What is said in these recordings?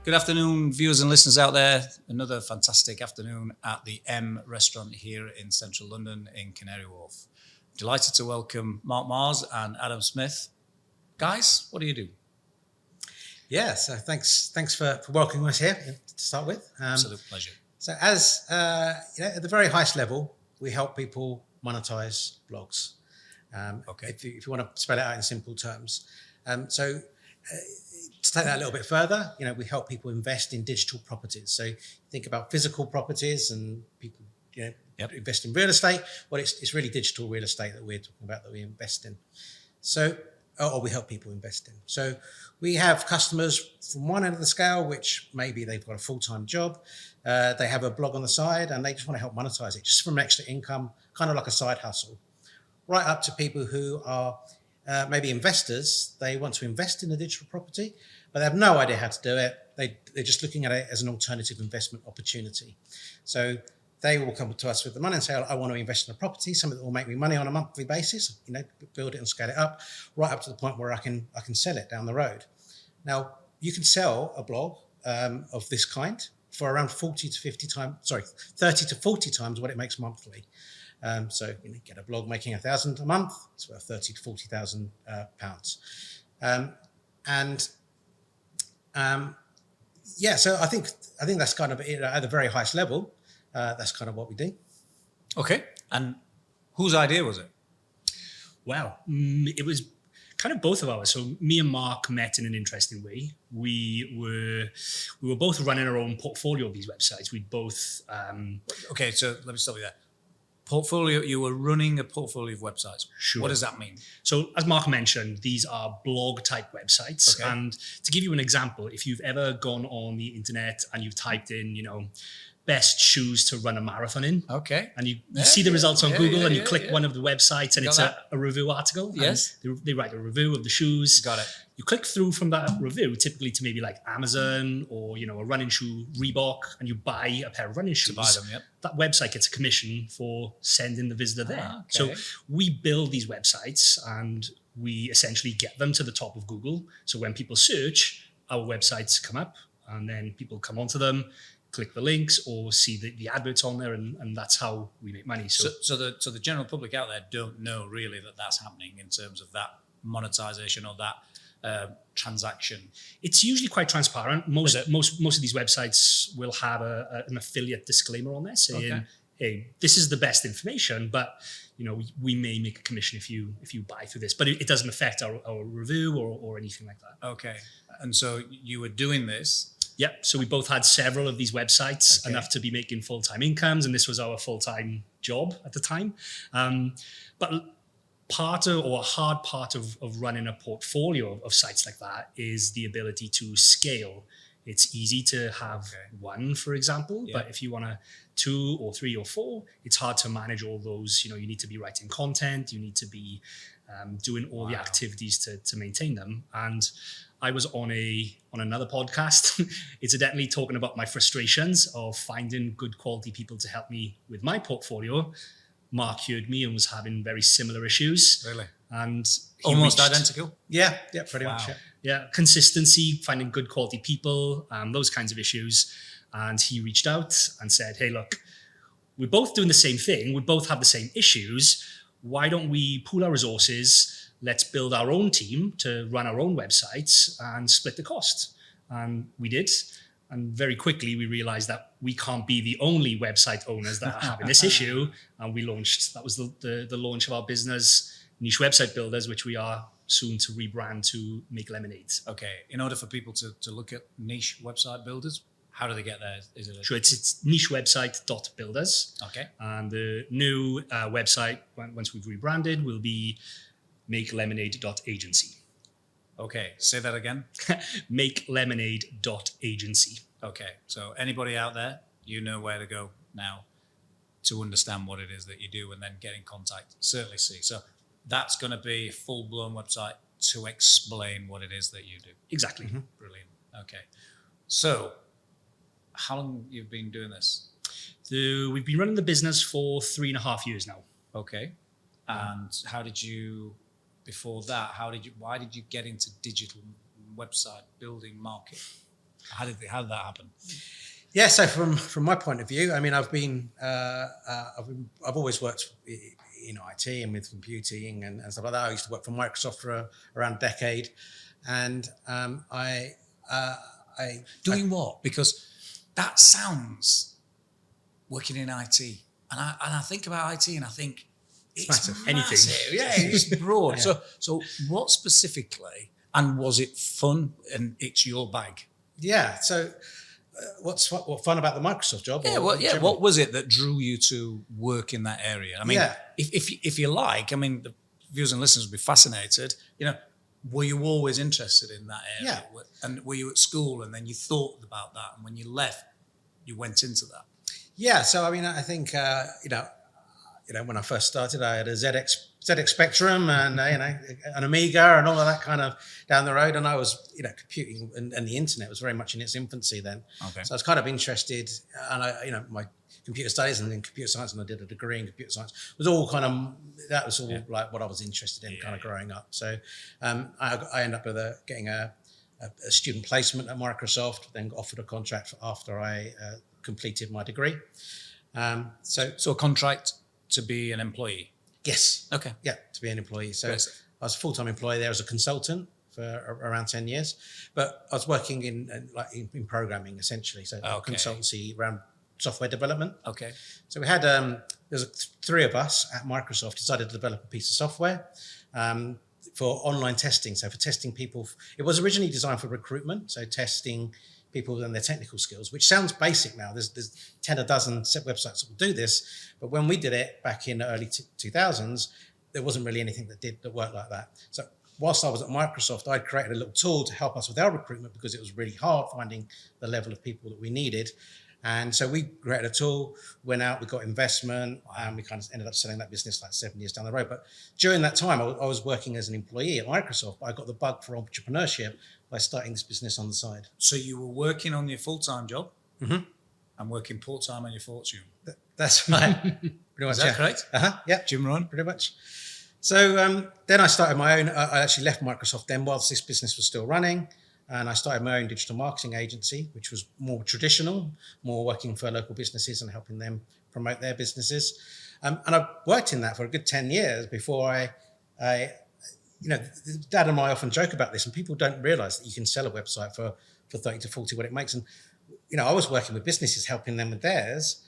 Good afternoon, viewers and listeners out there. Another fantastic afternoon at the M restaurant here in central London in Canary Wharf. Delighted to welcome Mark Mars and Adam Smith. Guys, what do you do? Yeah, so thanks for welcoming us here to start with. Absolute pleasure. So as at the very highest level, we help people monetize blogs. Okay. If you want to spell it out in simple terms. To take that a little bit further, we help people invest in digital properties. So think about physical properties and people, invest in real estate. Well, it's really digital real estate that we're talking about that we invest in. Or we help people invest in. So we have customers from one end of the scale, which maybe they've got a full-time job. They have a blog on the side and they just want to help monetize it just from extra income, kind of like a side hustle. Right up to people who are maybe investors. They want to invest in a digital property, but they have no idea how to do it. They're just looking at it as an alternative investment opportunity. So they will come to us with the money and say, I want to invest in a property, something that will make me money on a monthly basis, build it and scale it up, right up to the point where I can sell it down the road. Now, you can sell a blog of this kind for around 30 to 40 times what it makes monthly. So get a blog making $1,000 a month, it's worth 30 to 40,000 pounds. So I think that's kind of it at the very highest level. That's kind of what we do. Okay. And whose idea was it? Well, it was kind of both of ours. So me and Mark met in an interesting way. We were both running our own portfolio of these websites. We both... Okay, so let me stop you there. Portfolio, you were running a portfolio of websites. Sure. What does that mean? So as Mark mentioned, these are blog type websites. Okay. And to give you an example, if you've ever gone on the internet and you've typed in, best shoes to run a marathon in. Okay. And you see the results on Google and you click one of the websites and Got it's that. a review article. Yes. And they write a review of the shoes. Got it. You click through from that review, typically to maybe like Amazon or, a running shoe, Reebok, and you buy a pair of running shoes. To buy them, yep. That website gets a commission for sending the visitor there. Okay. So we build these websites and we essentially get them to the top of Google. So when people search, our websites come up and then people come onto them, click the links or see the adverts on there, and that's how we make money. So the general public out there don't know really that that's happening in terms of that monetization or that transaction. It's usually quite transparent. Most of these websites will have an affiliate disclaimer on there saying, hey, this is the best information, but we may make a commission if you buy through this, but it doesn't affect our review or anything like that. Okay. And so you were doing this. Yep. So we both had several of these websites, enough to be making full-time incomes, and this was our full-time job at the time. But a hard part of running a portfolio of sites like that is the ability to scale. It's easy to have one, for example, but if you want 2 or 3 or 4, it's hard to manage all those. You need to be writing content, you need to be doing all the activities to maintain them. And I was on another podcast, incidentally talking about my frustrations of finding good quality people to help me with my portfolio. Mark heard me and was having very similar issues. Really? And almost identical? Yeah, pretty much. Yeah, consistency, finding good quality people, those kinds of issues. And he reached out and said, hey, look, we're both doing the same thing. We both have the same issues. Why don't we pool our resources? Let's build our own team to run our own websites and split the cost. And we did. And very quickly, we realized that we can't be the only website owners that are having this issue. And we launched, that was the launch of our business, Niche Website Builders, which we are soon to rebrand to Make Lemonade. Okay. In order for people to look at Niche Website Builders, how do they get there? Is it Sure, it's nichewebsite.builders. Okay. And the new website, once we've rebranded, will be makelemonade.agency. Okay, say that again. makelemonade.agency. Okay, so anybody out there, you know where to go now to understand what it is that you do and then get in contact. Certainly see. So that's going to be a full-blown website to explain what it is that you do. Exactly. Mm-hmm. Brilliant. Okay. So how long you've been doing this? We've been running the business for 3.5 years now. Okay. And how did you, before that, why did you get into digital website building market? How did that happen? Yeah, so from my point of view, I mean, I've always worked in IT and with computing and stuff like that. I used to work for Microsoft for around a decade, and I Doing what? Because that sounds working in IT, and I think about IT, and I think it's massive. Anything. Yeah, it's broad. So what specifically, and was it fun? And it's your bag. Yeah. So, what fun about the Microsoft job? What was it that drew you to work in that area? I mean, Yeah. if you like, I mean, the viewers and listeners will be fascinated. You know, were you always interested in that area? Yeah. And were you at school and then you thought about that, and when you left, you went into that? Yeah. So, I mean, I think when I first started, I had a ZX Spectrum and an Amiga and all of that kind of down the road, and I was computing and the internet was very much in its infancy then. Okay. So I was kind of interested, and my computer studies and then computer science, and I did a degree in computer science. It was all kind of like what I was interested in, kind of growing up. So I ended up with getting a student placement at Microsoft, then got offered a contract after I completed my degree. So a contract to be an employee. Yes. Okay. Yeah, to be an employee. So Great. I was a full-time employee there as a consultant for around 10 years, but I was working in programming essentially. So Okay. consultancy around software development. Okay. So we had there's three of us at Microsoft decided to develop a piece of software for online testing. So for testing people, it was originally designed for recruitment. So testing people and their technical skills, which sounds basic now. There's 10 a dozen websites that will do this, but when we did it back in the early 2000s, there wasn't really anything that worked like that. So whilst I was at Microsoft, I created a little tool to help us with our recruitment because it was really hard finding the level of people that we needed. And so we created a tool, went out, we got investment, and we kind of ended up selling that business like 7 years down the road. But during that time, I was working as an employee at Microsoft, but I got the bug for entrepreneurship by starting this business on the side. So you were working on your full-time job Mm-hmm. and working part-time on your fortune. That's right. Pretty much, Is that correct? Yeah, Jim Run? pretty much. So then I started my own. I actually left Microsoft then whilst this business was still running. And I started my own digital marketing agency, which was more traditional, more working for local businesses and helping them promote their businesses. And I worked in that for a good 10 years before Dad and I often joke about this, and people don't realize that you can sell a website for 30 to 40 what it makes. And, I was working with businesses, helping them with theirs.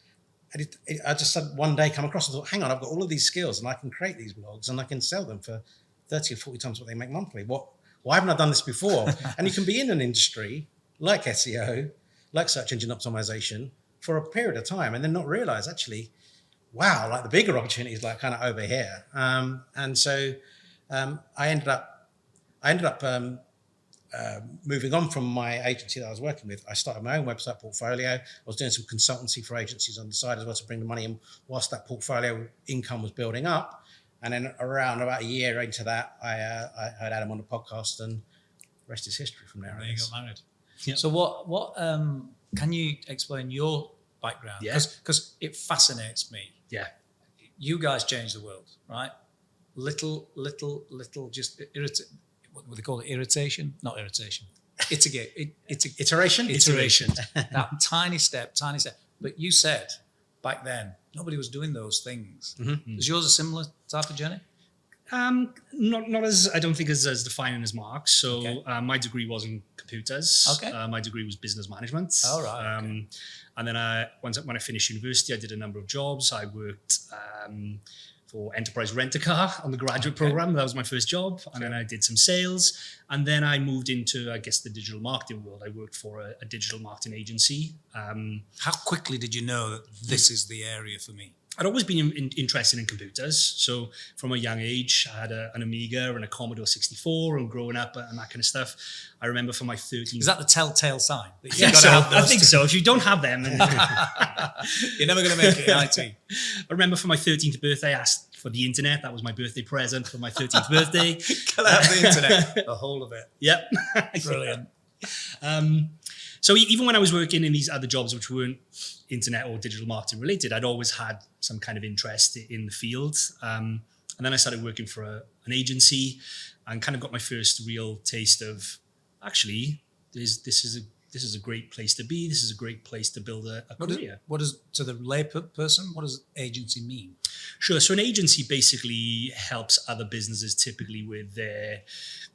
And I just one day come across and thought, hang on, I've got all of these skills and I can create these blogs and I can sell them for 30 or 40 times what they make monthly. Why haven't I done this before? And you can be in an industry like SEO, like search engine optimization for a period of time and then not realize actually, wow, like the bigger opportunity is like kind of over here. And so I ended up moving on from my agency that I was working with. I started my own website portfolio. I was doing some consultancy for agencies on the side as well to bring the money in whilst that portfolio income was building up. And then around about a year into that, I heard Adam on the podcast, and the rest is history from there. And then you got married. Yep. So what can you explain your background? Yeah. Because it fascinates me. Yeah. You guys changed the world, right? Little, just what do they call it? Irritation? Not irritation. Iteration? Iteration. That tiny step. But you said back then, nobody was doing those things. Mm-hmm. Is yours a similar type of journey? Not as, I don't think as defining as Mark's. So Okay. my degree was in computers. Okay. My degree was business management. All right. Okay. And then when I finished university, I did a number of jobs. I worked for Enterprise Rent-A-Car on the graduate program. That was my first job. And then I did some sales. And then I moved into, I guess, the digital marketing world. I worked for a digital marketing agency. How quickly did you know that this is the area for me? I'd always been interested in computers. So from a young age, I had an Amiga and a Commodore 64 and growing up and that kind of stuff. I remember for my 13th... Is that the telltale sign? That I think so. If you don't have them... then you're never going to make it in IT. I remember for my 13th birthday, I asked for the internet. That was my birthday present for my 13th birthday. Can I have the internet? The whole of it. Yep. Brilliant. So even when I was working in these other jobs, which weren't internet or digital marketing related, I'd always had some kind of interest in the field. And then I started working for an agency and kind of got my first real taste of, actually, this is this is a great place to be. This is a great place to build a career. What does to the lay person? What does agency mean? Sure. So an agency basically helps other businesses typically with their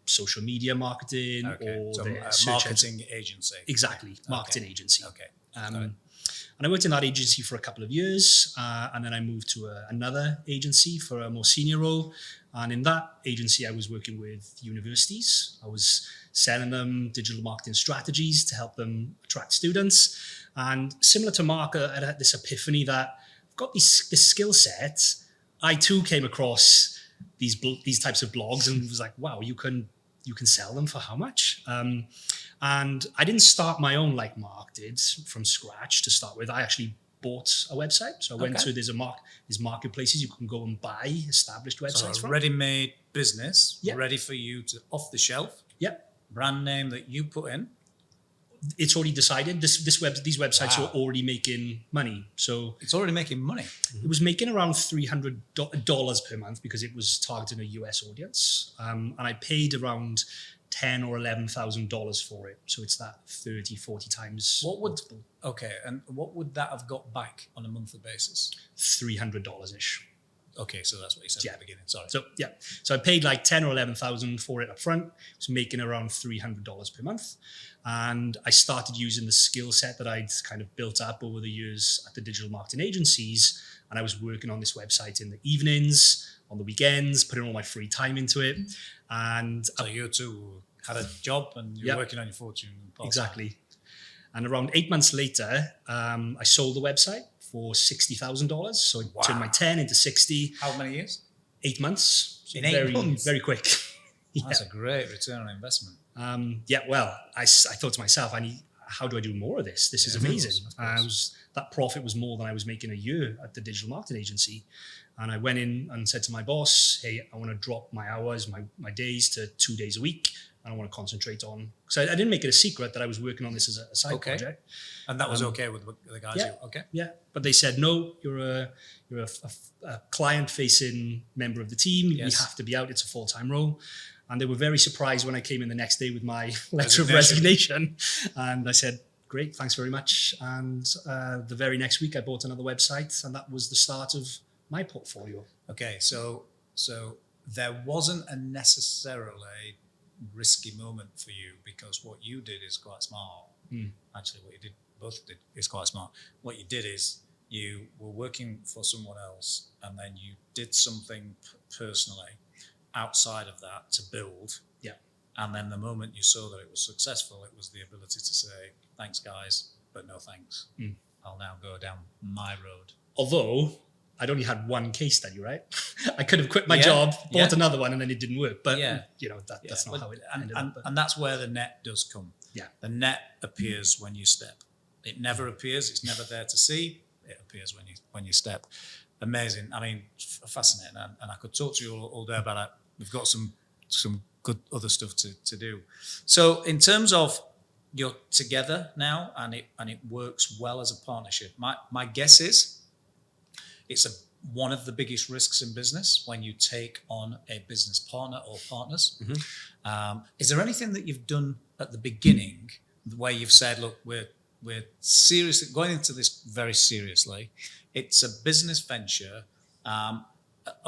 social media marketing or so their a search marketing agency. Exactly. Marketing agency. Okay. And I worked in that agency for a couple of years, and then I moved to another agency for a more senior role. And in that agency, I was working with universities. I was selling them digital marketing strategies to help them attract students. And similar to Mark, I had this epiphany that I've got this skill set. I too came across these types of blogs and was like, wow, you can sell them for how much? And I didn't start my own like Mark did from scratch to start with. I actually bought a website. So I went to there's marketplaces you can go and buy established websites So a from. ready-made business, ready for you to off the shelf. Yep. Brand name that you put in. It's already decided. These websites are already making money. So It's already making money. it was making around $300 per month because it was targeting a US audience. And I paid around $10,000 or $11,000 for it. So it's that 30, 40 times. And what would that have got back on a monthly basis? $300-ish. Okay, so that's what you said at the beginning. Sorry. So I paid like 10 or 11,000 for it up front. So making around $300 per month. And I started using the skill set that I'd kind of built up over the years at the digital marketing agencies. And I was working on this website in the evenings, on the weekends, putting all my free time into it. And So you two had a job and you were working on your fortune. Exactly. And around 8 months later, I sold the website for $60,000. So I turned my 10 into 60. How many years? 8 months. So In 8 months? Very quick. That's a great return on investment. Well, I thought to myself, how do I do more of this? This is amazing. Of course. That profit was more than I was making a year at the digital marketing agency. And I went in and said to my boss, hey, I want to drop my hours, my days to 2 days a week. And I want to concentrate on, so I didn't make it a secret that I was working on this as a side project. And that was okay with the guys? Yeah. But they said, no, you're a client-facing member of the team. Yes. We have to be out. It's a full-time role. And they were very surprised when I came in the next day with my letter of resignation. And I said, great, thanks very much. And the very next week, I bought another website, and that was the start of my portfolio. Okay, so there wasn't a necessarily risky moment for you, because what you did is quite smart. Actually, what you both did is quite smart. What you did is you were working for someone else, and then you did something personally outside of that to build. Yeah. And then the moment you saw that it was successful, it was the ability to say, thanks guys, but no thanks. I'll now go down my road. Although I'd only had one case study, right? I could have quit my job, bought another one, and then it didn't work. But that's not how it ended up. And that's where the net does come. Yeah. The net appears when you step. It never appears. It's never there to see. It appears when you step. Amazing. I mean, fascinating. And I could talk to you all day about it. We've got some good other stuff to do. So in terms of you're together now, and it works well as a partnership. My guess is it's one of the biggest risks in business when you take on a business partner or partners. Is there anything that you've done at the beginning where you've said, look, we're seriously going into this very seriously. It's a business venture. Are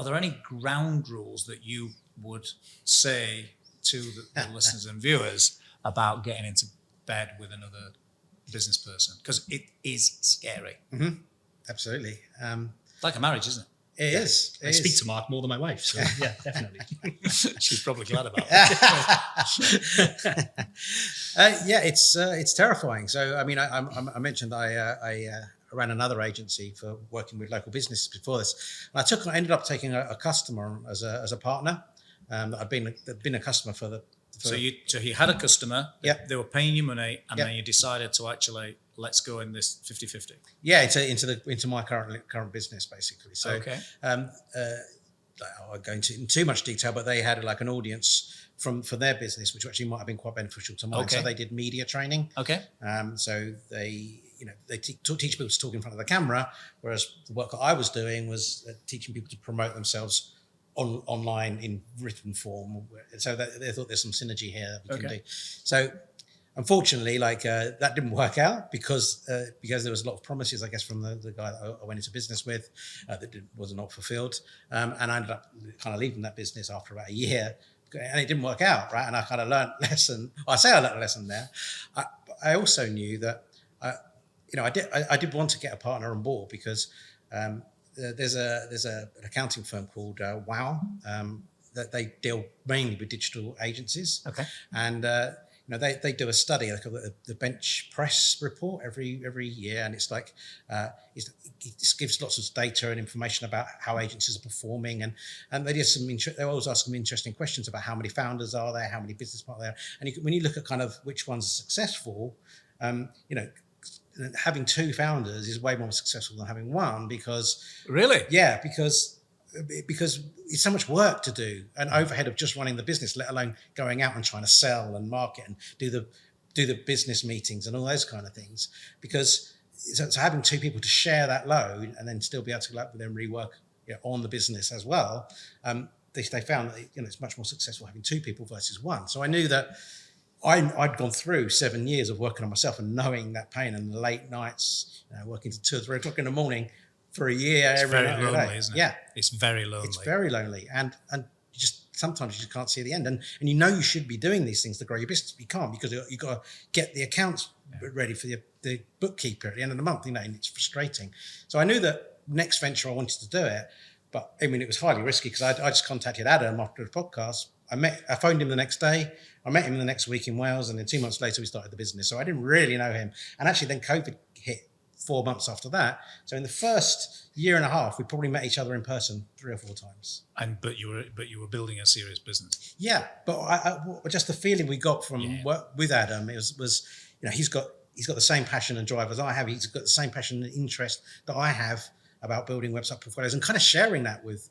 there any ground rules that you would say to the listeners and viewers about getting into bed with another business person? Because it is scary. Absolutely. It's like a marriage, isn't it? It is. I speak to Mark more than my wife, so yeah, definitely. She's probably glad about it. It's terrifying. So, I mean, I mentioned I ran another agency for working with local businesses before this. And I ended up taking a customer as a partner that had been a customer for the. So he had a customer. Yep. They were paying you money, and then you decided to actually let's go in this 50-50. Yeah, into my current business basically. So okay. I won't go into too much detail, but they had like an audience for their business, which actually might have been quite beneficial to mine. Okay. So they did media training. Okay. So they teach people to talk in front of the camera, whereas the work that I was doing was teaching people to promote themselves online in written form. So they thought there's some synergy here that we can do. So unfortunately, that didn't work out because there was a lot of promises, I guess, from the guy that I went into business with that was not fulfilled, and I ended up kind of leaving that business after about a year, and it didn't work out, right? And I kind of learned a lesson. I say I learned a lesson there. I also knew that I did want to get a partner on board because there's an accounting firm called Wow that they deal mainly with digital agencies. Okay. And they do a study, like the bench press report every year, and it's like it gives lots of data and information about how agencies are performing, and they they always ask them interesting questions about how many founders are there, how many business partners there, and when you look at kind of which ones are successful, having two founders is way more successful than having one because Really? Yeah, because it's so much work to do and overhead of just running the business, let alone going out and trying to sell and market and do the business meetings and all those kind of things. Because so having two people to share that load and then still be able to go up with them rework on the business as well, they found that it's much more successful having two people versus one. So I knew that I'd gone through 7 years of working on myself and knowing that pain and the late nights, working to 2 or 3 o'clock in the morning for a year. It's every very night, lonely, isn't it? Yeah, it's very lonely. It's very lonely, and sometimes you just can't see the end. And you should be doing these things to grow your business, but you can't because you've got to get the accounts ready for the bookkeeper at the end of the month. And it's frustrating. So I knew that next venture I wanted to do it, but I mean it was highly risky because I just contacted Adam after the podcast. I phoned him the next day. I met him the next week in Wales, and then 2 months later we started the business. So I didn't really know him. And actually then COVID hit 4 months after that. So in the first year and a half, we probably met each other in person 3 or 4 times. But you were building a serious business. Yeah, but just the feeling we got from work with Adam, it was he's got the same passion and drive as I have. He's got the same passion and interest that I have about building website portfolios and kind of sharing that with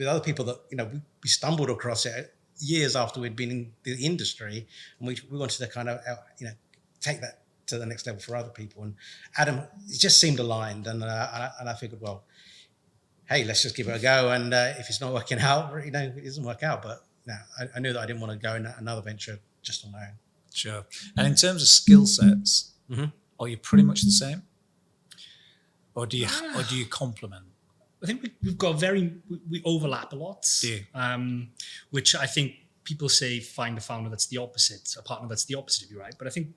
other people that we stumbled across it years after we'd been in the industry, and we wanted to kind of take that to the next level for other people. And Adam, it just seemed aligned, and I figured, well, hey, let's just give it a go. And if it's not working out, it doesn't work out. But I knew that I didn't want to go in another venture just on my own. Sure. And in terms of skill sets, are you pretty much the same, or do you complement? I think we've got we overlap a lot. Which I think people say find a founder that's the opposite, a partner that's the opposite of you, right? But I think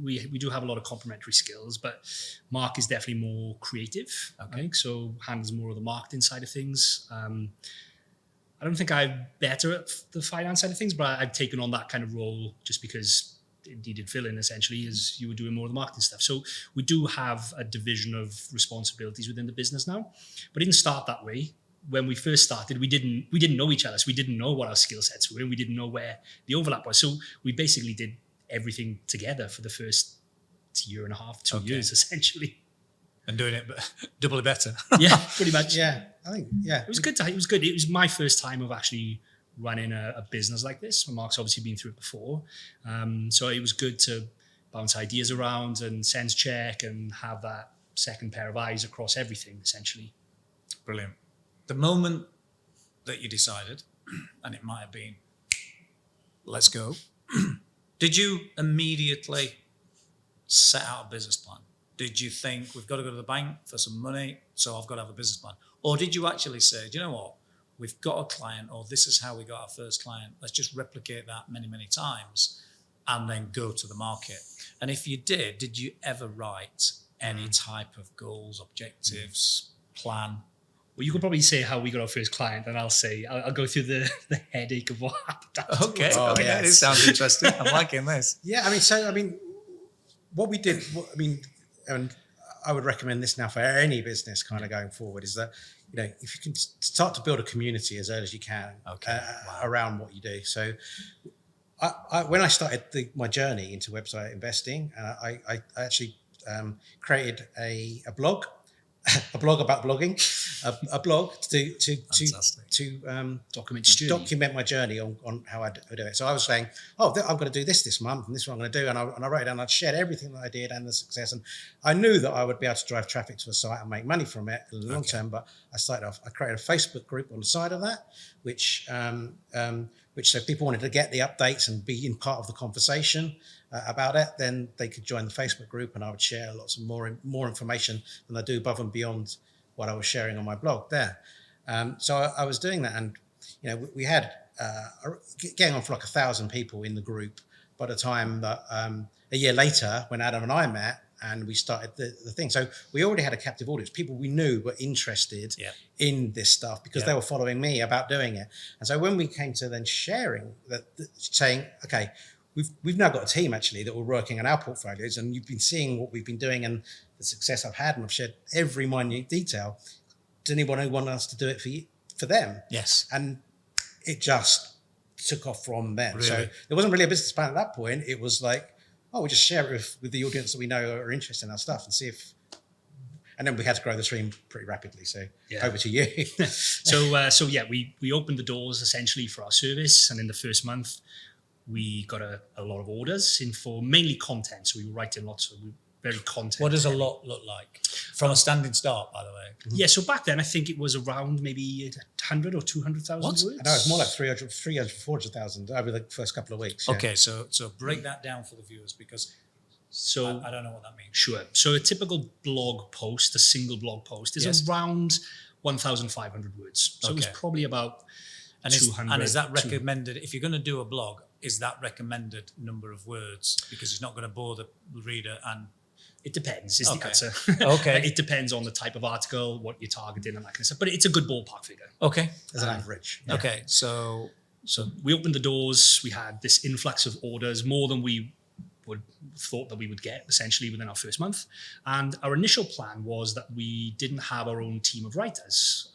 we do have a lot of complementary skills, but Mark is definitely more creative. Okay. So handles more of the marketing side of things. I don't think I'm better at the finance side of things, but I've taken on that kind of role just because it needed fill in essentially as you were doing more of the marketing stuff. So we do have a division of responsibilities within the business now, but it didn't start that way. When we first started, we didn't know each other. So we didn't know what our skill sets were, and we didn't know where the overlap was. So we basically did everything together for the first year and a half, 2 years essentially. And doing it doubly better. Yeah, pretty much. Yeah, I think, yeah. It was good. It was good. It was my first time of actually running a business like this. Mark's obviously been through it before. So it was good to bounce ideas around and sense check and have that second pair of eyes across everything, essentially. Brilliant. The moment that you decided, and it might have been, let's go, did you immediately set out a business plan? Did you think we've got to go to the bank for some money, so I've got to have a business plan? Or did you actually say, do you know what? We've got a client, or this is how we got our first client. Let's just replicate that many, many times and then go to the market. And if you did you ever write any type of goals, objectives, plan? Well, you could probably say how we got our first client, and I'll say, I'll go through the headache of what happened. Okay. It sounds interesting. I'm liking this. Yeah, what we did, and I would recommend this now for any business kind of going forward, is that, if you can start to build a community as early as you can around what you do. So when I started my journey into website investing, I actually created a blog, about blogging, a blog to document my journey on how I do it. So I was saying, I'm going to do this month, and this is what I'm going to do, and I wrote it down. I shared everything that I did and the success, and I knew that I would be able to drive traffic to a site and make money from it in the long term. But I created a Facebook group on the side of that, which which so if people wanted to get the updates and be in part of the conversation about it, then they could join the Facebook group, and I would share lots of more information than I do above and beyond what I was sharing on my blog there. So I was doing that, and we had getting on for like 1,000 people in the group by the time that a year later, when Adam and I met and we started the thing. So we already had a captive audience. People we knew were interested in this stuff because they were following me about doing it. And so when we came to then sharing that, saying, okay, we've now got a team actually that we're working on our portfolios, and you've been seeing what we've been doing and the success I've had, and I've shared every minute detail. Does anyone want us to do it for them? Yes. And it just took off from then. Really? So there wasn't really a business plan at that point. It was like, we just share it with the audience that we know are interested in our stuff and see if. And then we had to grow the stream pretty rapidly. So over to you. So we opened the doors essentially for our service, and in the first month we got a lot of orders in for mainly content. So we were writing lots of very content. What does a lot look like from a standing start, by the way? Yeah, so back then I think it was around maybe 100 or 200,000 words. I know it's more like 300, 400,000 over the first couple of weeks. Yeah. Okay, so break that down for the viewers, because I don't know what that means. Sure. So a typical blog post, a single blog post, is around 1,500 words. So it was probably about 200. And is that recommended? If you're going to do a blog, is that recommended number of words? Because it's not going to bore the reader, and it depends, is the answer. Okay. It depends on the type of article, what you're targeting, and that kind of stuff. But it's a good ballpark figure. Okay. As an average. Yeah. Okay. So we opened the doors. We had this influx of orders, more than we would thought that we would get essentially within our first month. And our initial plan was that we didn't have our own team of writers.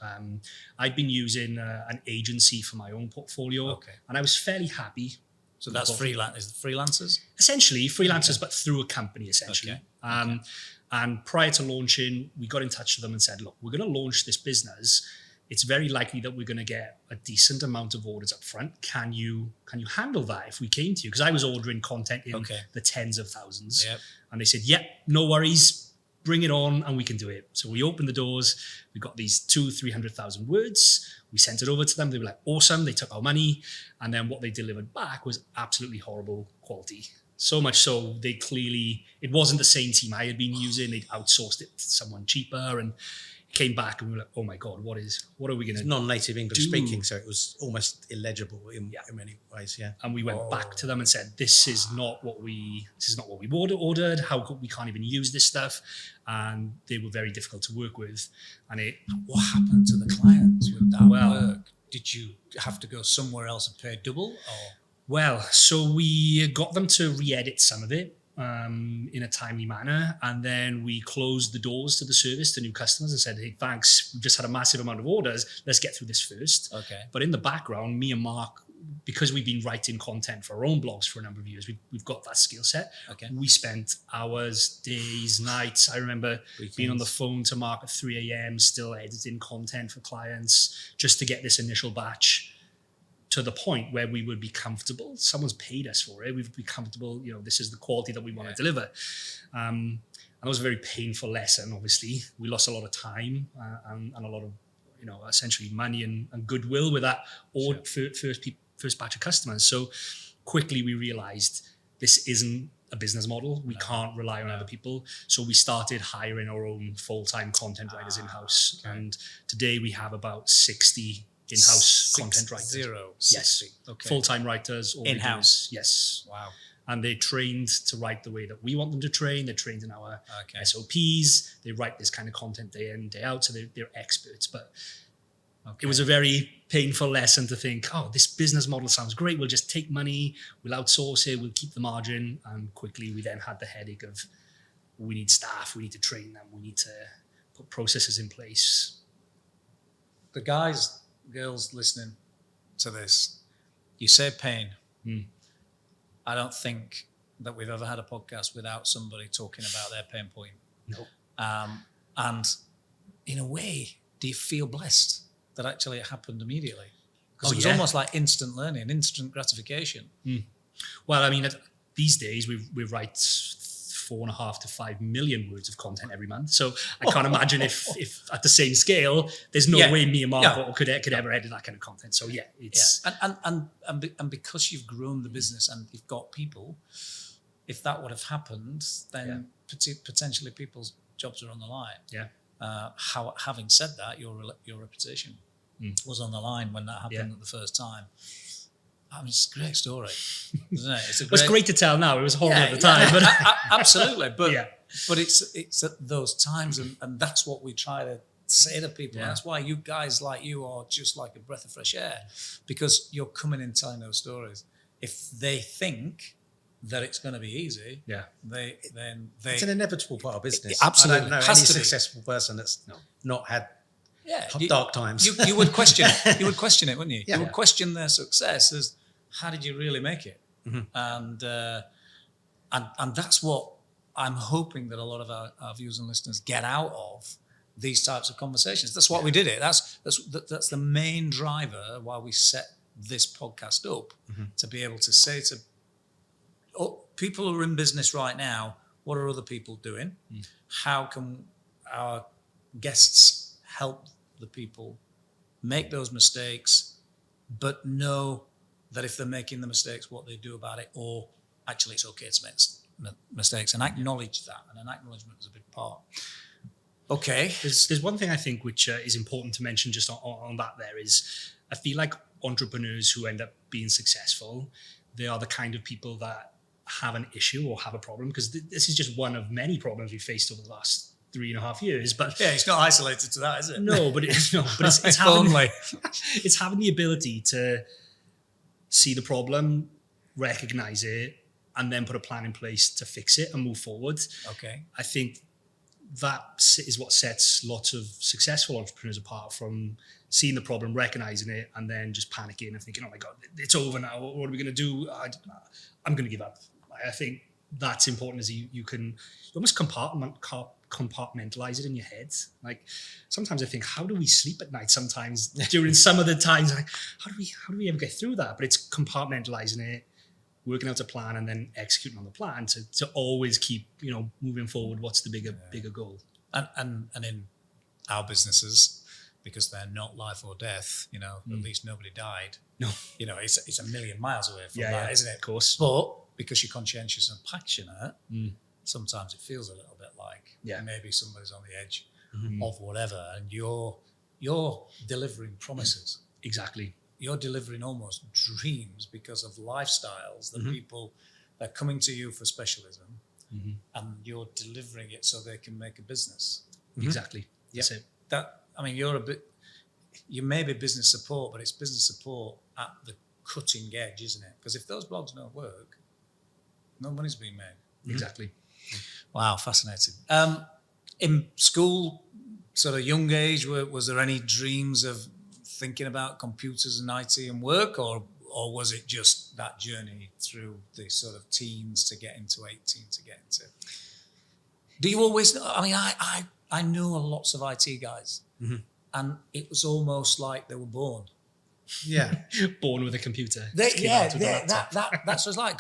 I'd been using an agency for my own portfolio, and I was fairly happy. So that's freelancers? Essentially freelancers, but through a company essentially. And prior to launching, we got in touch with them and said, look, we're going to launch this business. It's very likely that we're going to get a decent amount of orders up front. Can you handle that if we came to you? Because I was ordering content in the tens of thousands. Yep. And they said, no worries, bring it on and we can do it. So we opened the doors. We got these 200,000-300,000 words. We sent it over to them. They were like, awesome. They took our money. And then what they delivered back was absolutely horrible quality. So much so, it wasn't the same team I had been using. They'd outsourced it to someone cheaper, and came back and we were like, oh my God, what are we going to do? Non-native English speaking, so it was almost illegible in many ways, And we went back to them and said, this is not what we ordered. We can't even use this stuff. And they were very difficult to work with. And what happened to the clients with that work? Did you have to go somewhere else and pay double? Or? Well, so we got them to re-edit some of it in a timely manner, and then we closed the doors to the service to new customers and said, hey, thanks, we've just had a massive amount of orders, let's get through this first. Okay. But in the background, me and Mark, because we've been writing content for our own blogs for a number of years, we've got that skill set. Okay. We spent hours, days, nights. I remember being on the phone to Mark at 3 a.m, still editing content for clients just to get this initial batch to the point where we would be comfortable. Someone's paid us for it. We would be comfortable. This is the quality that we want to deliver. And it was a very painful lesson. Obviously, we lost a lot of time and a lot of, essentially money and goodwill with that first batch of customers. So quickly we realized this isn't a business model. We can't rely on other people. So we started hiring our own full-time content writers in-house. Okay. And today we have about 60 in-house content writers. Yes. Okay. Full-time writers. In-house. Yes. Wow. And they're trained to write the way that we want them to train. They're trained in our SOPs. They write this kind of content day in, day out. So they're experts. But it was a very painful lesson to think, this business model sounds great. We'll just take money. We'll outsource it. We'll keep the margin. And quickly we then had the headache of, we need staff. We need to train them. We need to put processes in place. The girls listening to this, you say pain. I don't think that we've ever had a podcast without somebody talking about their pain point. No. And in a way, do you feel blessed that actually it happened immediately? Because it was almost like instant learning, instant gratification. Well, I mean, these days we write 4.5 to 5 million words of content every month. So I can't imagine if at the same scale, there's no way me and Mark could ever edit that kind of content. So it's and because you've grown the business and you've got people, if that would have happened, then potentially people's jobs are on the line. Yeah. Having said that, your reputation was on the line when that happened the first time. I mean, it's a great story, isn't it? It's great to tell now. It was horrible at the time, but absolutely. But it's at those times, and that's what we try to say to people. And that's why you guys like you are just like a breath of fresh air, because you're coming in telling those stories. If they think that it's going to be easy, it's an inevitable part of business. Absolutely, I don't know any successful person that's not had dark times. You would question it. You would question it, wouldn't you? Yeah. You would question their success as, how did you really make it? And that's what I'm hoping that a lot of our viewers and listeners get out of these types of conversations. That's why we did it. That's the main driver why we set this podcast up, to be able to say to people who are in business right now, what are other people doing? How can our guests help the people make those mistakes, but know that if they're making the mistakes, what they do about it, or actually it's okay to make mistakes, and acknowledge that. And an acknowledgement is a big part. Okay. There's one thing I think which is important to mention just on that there is, I feel like entrepreneurs who end up being successful, they are the kind of people that have an issue or have a problem, because this is just one of many problems we faced over the last 3.5 years. But it's not isolated to that, is it? No, but it's having the ability to see the problem, recognize it, and then put a plan in place to fix it and move forward. Okay. I think that is what sets lots of successful entrepreneurs apart from seeing the problem, recognizing it, and then just panicking and thinking, oh my God, it's over now. What are we going to do? I'm going to give up. I think that's important, is you can almost compartmentalize it in your head. Like sometimes I think, how do we sleep at night sometimes during some of the times? Like, how do we ever get through that? But it's compartmentalizing it, working out a plan, and then executing on the plan to always keep, moving forward. What's the bigger goal? And in our businesses, because they're not life or death, at least nobody died. No. It's a million miles away from that, isn't it? Of course. But because you're conscientious and passionate, sometimes it feels a little bit like maybe somebody's on the edge of whatever, and you're delivering promises. Exactly. You're delivering almost dreams because of lifestyles that people, they're coming to you for specialism, and you're delivering it so they can make a business. Exactly. That's it. You may be business support, but it's business support at the cutting edge, isn't it? Because if those blogs don't work, no money's being made. Exactly. Wow, fascinating. In school, sort of young age, was there any dreams of thinking about computers and IT and work, or was it just that journey through the sort of teens to get into 18 to get into? Do you always? I mean, I know lots of IT guys, and it was almost like they were born. Yeah, born with a computer. That's what it's like,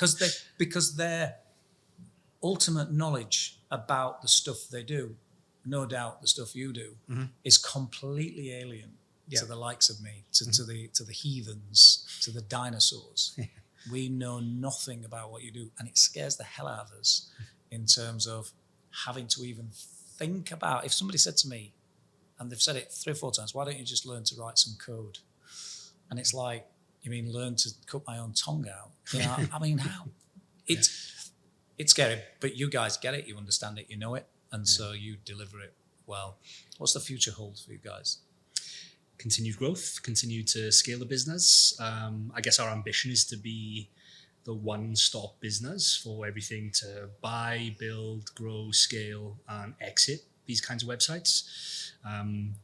because their ultimate knowledge about the stuff they do, no doubt the stuff you do, is completely alien to the likes of me, to the heathens, to the dinosaurs. We know nothing about what you do, and it scares the hell out of us in terms of having to even think about. If somebody said to me, and they've said it 3 or 4 times, why don't you just learn to write some code? And it's like, you mean learn to cut my own tongue out? I mean, how? It's scary, but you guys get it, you understand it, you know it, and so you deliver it well. What's the future hold for you guys? Continued growth, continue to scale the business. I guess our ambition is to be the one-stop business for everything to buy, build, grow, scale, and exit these kinds of websites.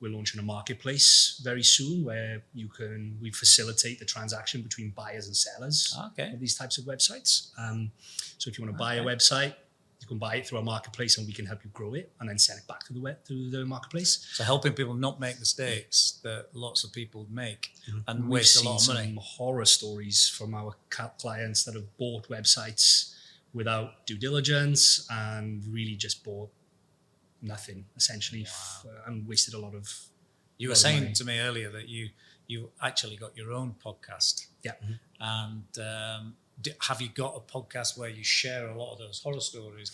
We're launching a marketplace very soon where we facilitate the transaction between buyers and sellers of these types of websites. So if you want to buy a website, you can buy it through our marketplace, and we can help you grow it and then sell it back to the marketplace. So helping people not make mistakes that lots of people make and waste a lot of money. We've seen some horror stories from our clients that have bought websites without due diligence and really just bought nothing essentially and wasted a lot of. You were saying to me earlier that you actually got your own podcast. Yeah. And have you got a podcast where you share a lot of those horror stories?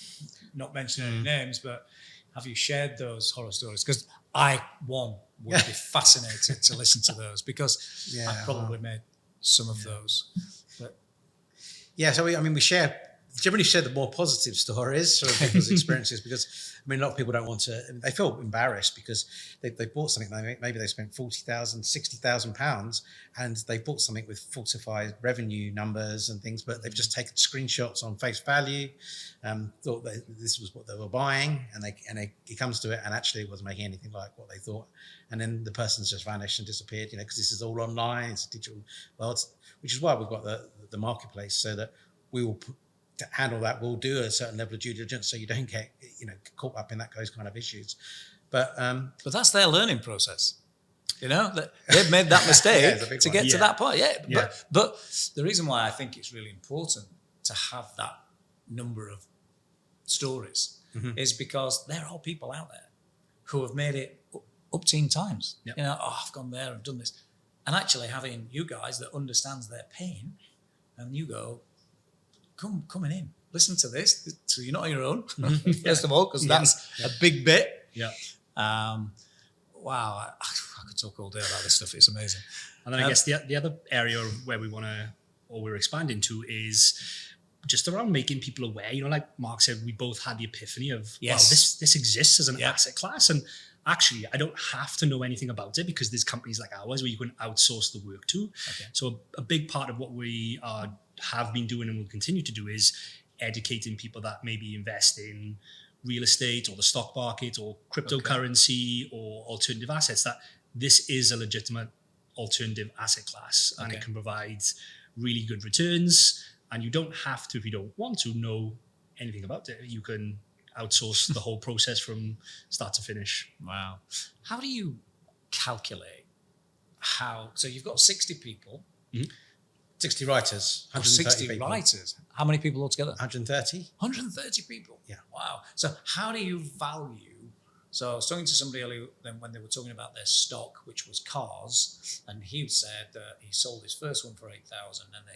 Not mentioning any names, but have you shared those horror stories? Because I, would be fascinated to listen to those, because I probably made some of those. But so we generally share the more positive stories of people's experiences, because a lot of people don't want to, they feel embarrassed because they bought something, maybe they spent £40,000, £60,000, and they bought something with falsified revenue numbers and things, but they've just taken screenshots on face value, thought that this was what they were buying, and it comes to it, and actually it wasn't making anything like what they thought, and then the person's just vanished and disappeared, because this is all online, it's a digital world, which is why we've got the marketplace, so that we will to handle that, we'll do a certain level of due diligence so you don't get caught up in those kind of issues. But that's their learning process. That they've made that mistake to get to that point. But the reason why I think it's really important to have that number of stories is because there are people out there who have made it up teen times. I've gone there and done this, and actually having you guys that understands their pain, and you go, coming in, listen to this, so you're not on your own, first of all, because that's a big bit. Wow, I could talk all day about this stuff. It's amazing. And then I guess the other area where we're expanding to is just around making people aware. Like Mark said, we both had the epiphany of, wow, this exists as an asset class, and actually I don't have to know anything about it, because there's companies like ours where you can outsource the work to. So a big part of what we have been doing and will continue to do is educating people that maybe invest in real estate or the stock market or cryptocurrency or alternative assets, that this is a legitimate alternative asset class, and it can provide really good returns, and you don't have to, if you don't want to, know anything about it. You can outsource the whole process from start to finish. Wow. How do you calculate so you've got 60 people, 60 writers, 130 people. Writers. How many people altogether? 130. 130 people. Yeah. Wow. So how do you value? So I was talking to somebody earlier when they were talking about their stock, which was cars, and he said that he sold his first one for 8,000, and then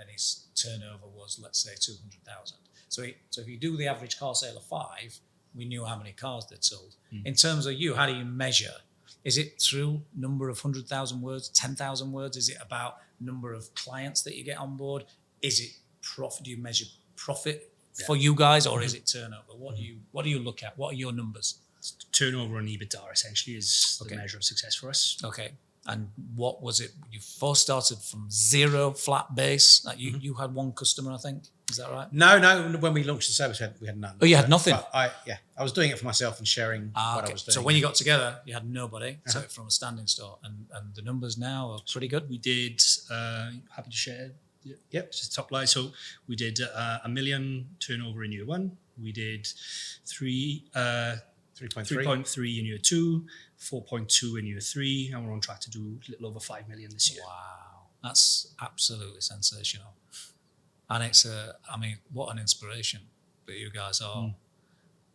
his turnover was, let's say, 200,000. So if you do the average car sale of 5, we knew how many cars they'd sold. In terms of you, how do you measure? Is it through number of 100,000 words, 10,000 words? Is it about number of clients that you get on board? Is it profit? Do you measure profit for you guys, or is it turnover? What do you look at? What are your numbers? Turnover and EBITDA essentially is the measure of success for us. Okay. And what was it? You first started from zero, flat base. Like you had one customer, I think. Is that right? No. When we launched the service, we had none. Oh, you had nothing? I was doing it for myself and sharing what I was doing. So when you got together, you had nobody. So from a standing start, and the numbers now are pretty good. We did, happy to share. Yep. Just top line. So we did $1 million turnover in year 1. We did 3.3 in year 2, 4.2 in year 3, and we're on track to do a little over 5 million this year. Wow, that's absolutely sensational. And it's what an inspiration that you guys are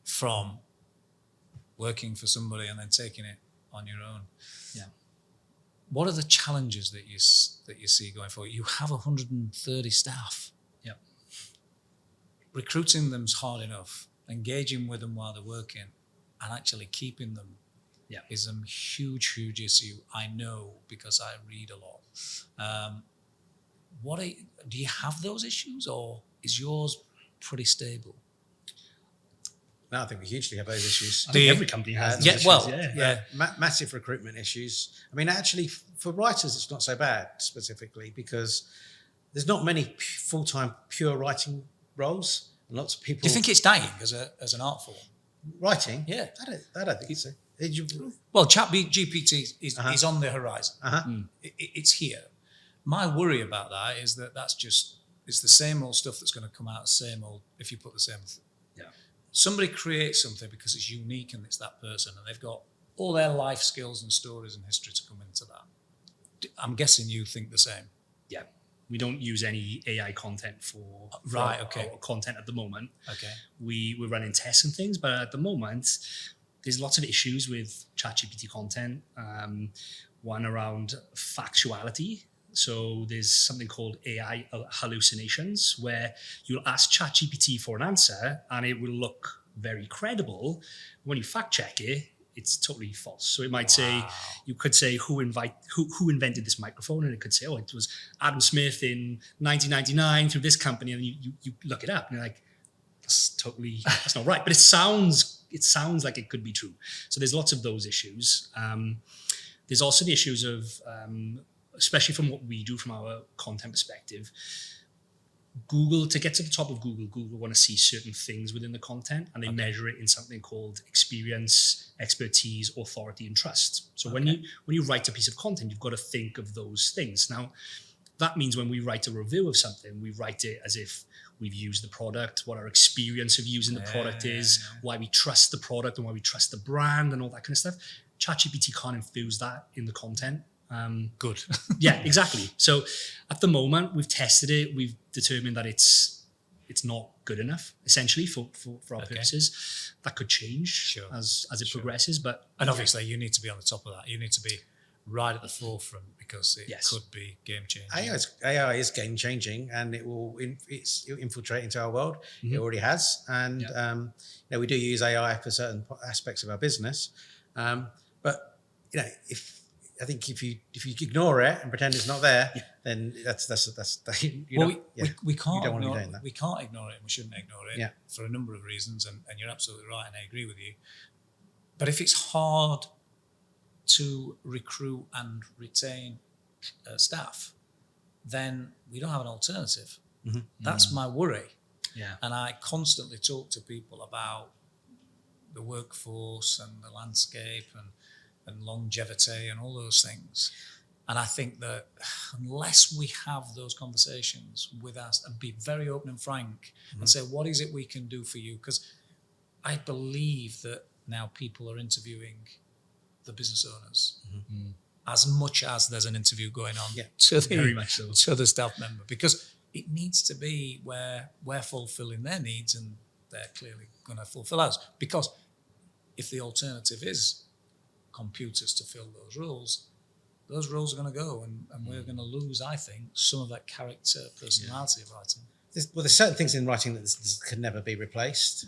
from working for somebody and then taking it on your own. Yeah. What are the challenges that you see going forward? You have 130 staff. Yeah. Recruiting them's hard enough. Engaging with them while they're working and actually keeping them is a huge issue. I know, because I read a lot. Do you have those issues, or is yours pretty stable? No, I think we hugely have those issues. I think every company has those issues. Massive recruitment issues. I mean, actually, for writers, it's not so bad specifically, because there's not many full-time pure writing roles. And lots of people. Do you think it's dying as an art form? Writing? Yeah. I don't think so. Well, GPT is on the horizon. It's here. My worry about that is it's the same old stuff that's going to come out the same old if you put the same. Somebody creates something because it's unique and it's that person, and they've got all their life skills and stories and history to come into that. I'm guessing you think the same. Yeah. We don't use any AI content for Right, our content at the moment. Okay. We're running tests and things, but at the moment, there's lots of issues with ChatGPT content. One around factuality. So there's something called AI hallucinations, where you'll ask ChatGPT for an answer and it will look very credible. When you fact check it, it's totally false. So it might say, you could say, who invented this microphone? And it could say, oh, it was Adam Smith in 1999 through this company. And you look it up and you're like, that's not right. But it sounds like it could be true. So there's lots of those issues. There's also the issues of, especially from what we do from our content perspective, Google, to get to the top of Google want to see certain things within the content, and they measure it in something called experience, expertise, authority, and trust. So when you write a piece of content, you've got to think of those things. Now, that means when we write a review of something, we write it as if we've used the product, what our experience of using the product is, why we trust the product and why we trust the brand and all that kind of stuff. ChatGPT can't infuse that in the content. Good. Yeah, exactly. So at the moment, we've tested it. We've determined that it's not good enough, essentially, for our purposes. That could change as it progresses. And obviously, you need to be on the top of that. You need to be right at the forefront, because it could be game changing. AI is game changing, and it'll infiltrate into our world. Mm-hmm. It already has, and we do use AI for certain aspects of our business. But if you ignore it and pretend it's not there, then that's we can't don't want to be ignore doing that. We can't ignore it, and we shouldn't ignore it for a number of reasons. And you're absolutely right, and I agree with you. But if it's hard to recruit and retain staff, then we don't have an alternative. Mm-hmm. That's my worry. Yeah. And I constantly talk to people about the workforce and the landscape and longevity and all those things. And I think that unless we have those conversations with us and be very open and frank and say, what is it we can do for you? Because I believe that now people are interviewing the business owners as much as there's an interview going on very much so. to the staff member, because it needs to be where we're fulfilling their needs and they're clearly going to fulfill ours. Because if the alternative is computers to fill those roles are going to go, and we're going to lose, I think, some of that character, personality of writing. There's certain things in writing that this can never be replaced.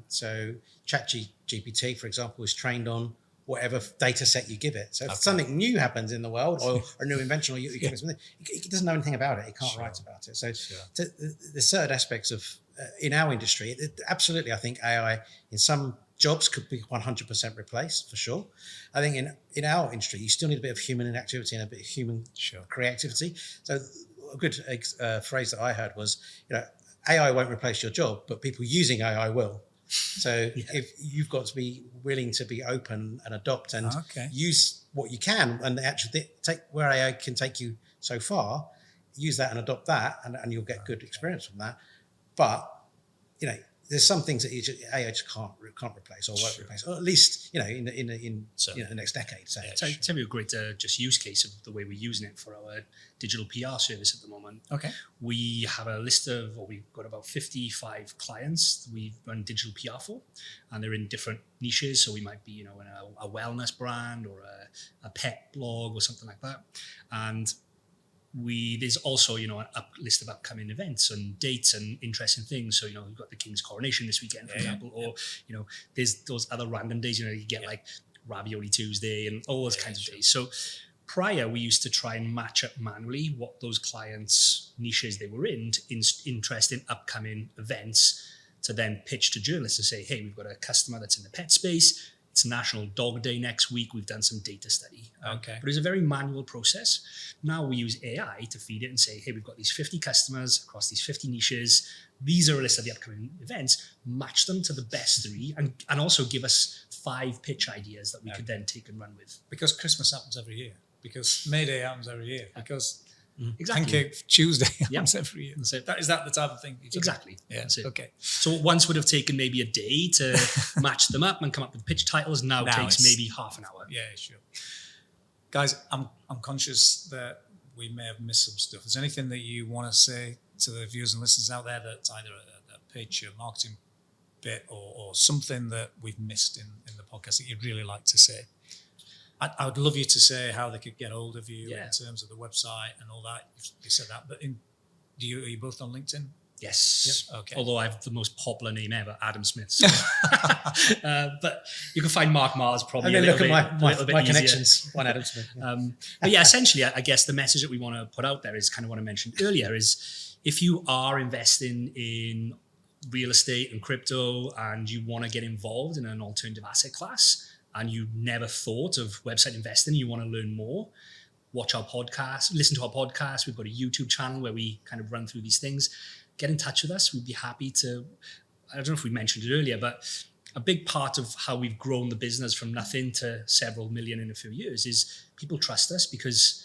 So ChatGPT, for example, is trained on whatever data set you give it. So if something new happens in the world, or a new invention, or you give it something, it doesn't know anything about it. It can't write about it. So there's certain aspects of in our industry, absolutely, I think AI in some jobs could be 100% replaced, for sure. I think in our industry, you still need a bit of human activity and a bit of human creativity. So a good phrase that I heard was, AI won't replace your job, but people using AI will. So if you've got to be willing to be open and adopt and use what you can, and actually take where AI can take you so far, use that and adopt that, and you'll get good experience from that. But there's some things that AI just can't replace or won't replace, or at least in the next decade. So tell me a great just use case of the way we're using it for our digital PR service at the moment. Okay, we have a list of, or we've got about 55 clients we run digital PR for, and they're in different niches. So we might be in a wellness brand or a pet blog or something like that, and there's also a list of upcoming events and dates and interesting things. So we've got the King's coronation this weekend, for example, or there's those other random days. You get like Ravioli Tuesday and all those kinds of days. So prior, we used to try and match up manually what those clients' niches they were in interest in upcoming events, to then pitch to journalists and say, hey, we've got a customer that's in the pet space. It's National Dog Day next week. We've done some data study. But it was a very manual process. Now we use AI to feed it and say, hey, we've got these 50 customers across these 50 niches. These are a list of the upcoming events. Match them to the best 3 and also give us 5 pitch ideas that we could then take and run with. Because Christmas happens every year. Because May Day happens every year. Because exactly. Pancake Tuesday happens every year. Is that the type of thing? Exactly. Yeah. That's it. Okay. So what once would have taken maybe a day to match them up and come up with pitch titles now takes maybe half an hour. Yeah, sure. Guys, I'm conscious that we may have missed some stuff. Is there anything that you want to say to the viewers and listeners out there that's either a pitch, a marketing bit, or something that we've missed in the podcast that you'd really like to say? I would love you to say how they could get hold of you in terms of the website and all that. You said that, but are you both on LinkedIn? Yes. Yep. Okay. Although I have the most popular name ever, Adam Smith. So. But you can find Mark Mars probably. And then look at my connections. One Adam Smith. Yeah. But yeah, essentially, I guess the message that we want to put out there is kind of what I mentioned earlier: is if you are investing in real estate and crypto, and you want to get involved in an alternative asset class, and you never thought of website investing, you want to learn more. Watch our podcast, listen to our podcast. We've got a YouTube channel where we kind of run through these things. Get in touch with us. We'd be happy to, I don't know if we mentioned it earlier, but a big part of how we've grown the business from nothing to several million in a few years is people trust us because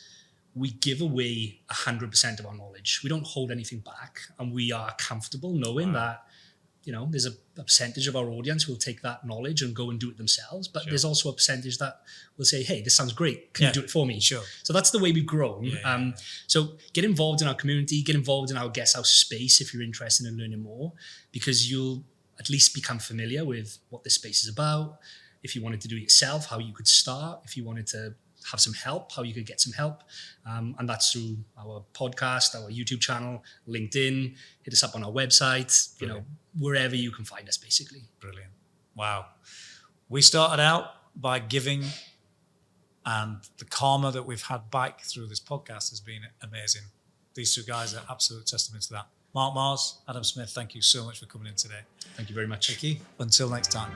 we give away 100% of our knowledge. We don't hold anything back, and we are comfortable knowing that, there's a percentage of our audience who will take that knowledge and go and do it themselves. But there's also a percentage that will say, hey, this sounds great. Can you do it for me? Sure. So that's the way we've grown. So get involved in our community, get involved in our guest house space if you're interested in learning more, because you'll at least become familiar with what this space is about. If you wanted to do it yourself, how you could start. If you wanted to have some help, how you could get some help. And that's through our podcast, our YouTube channel, LinkedIn. Hit us up on our website, wherever you can find us, basically. Brilliant. Wow. We started out by giving, and the karma that we've had back through this podcast has been amazing. These two guys are absolute testaments to that. Mark Mars, Adam Smith, thank you so much for coming in today. Thank you very much. Thank you. Until next time.